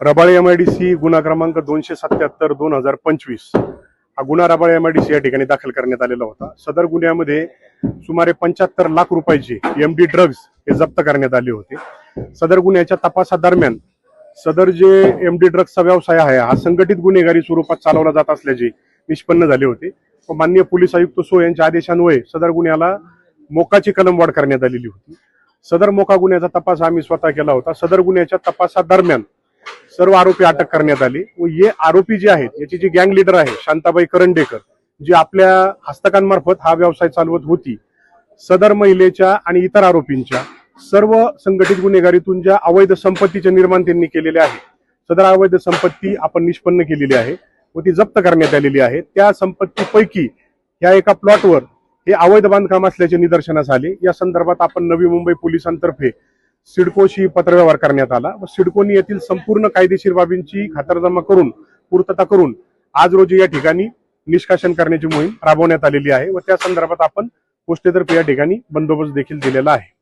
Rabale MIDC गुन्हा क्रमांक 277/2025 हा गुन्हा रबाळे एमआयडीसी या ठिकाणी दाखल करण्यात आलेला होता। सदर गुन्ह्यामध्ये सुमारे 75 लाख रुपयाचे एमडी ड्रग्ज हे जप्त करण्यात आले होते। सदर गुन्ह्याच्या तपासादरम्यान सदर जे एमडी ड्रग्जचा व्यवसाय आहे हा संघटित गुन्हेगारी स्वरूपात चालवला जात असल्याचे निष्पन्न झाले होते। माननीय पोलीस आयुक्त सो यांच्या आदेशान्वये सदर गुन्ह्याला मोकाची कलमवाढ करण्यात आलेली होती। सदर मोका गुन्ह्याचा तपास आम्ही स्वतः केला होता। सदर गुन्ह्याच्या तपासादरम्यान सर्व आरोपी अटक करण्यात आले व हे आरोपी जे आहेत याची जी गँग लीडर आहे शांताबाई करंडेकर जी आपल्या हस्तकांमार्फत हा व्यवसाय चालवत होती, सदर महिलेच्या आणि इतर आरोपींच्या सर्व संघटित गुन्हेगारीतून ज्या अवैध संपत्तीचे निर्माण त्यांनी केलेले आहे, सदर अवैध संपत्ती आपण निष्पन्न केलेली आहे व ती जप्त करण्यात आलेली आहे। त्या संपत्तीपैकी या एका प्लॉटवर हे अवैध बांधकाम असल्याचे निदर्शनास आले। या संदर्भात आपण नवी मुंबई पोलिसांतर्फे सिडकोशी पत्रव्यवहार करण्यात आला व सिडकोनी येथील संपूर्ण कायदेशीर बाबींची खातरजमा करून पूर्तता करून आज रोजी या ठिकाणी निष्कासन करण्याची मोहीम राबवण्यात आलेली आहे व त्या संदर्भात आपण पोस्टेतर्फे या ठिकाणी बंदोबस्त देखील दिलेला आहे।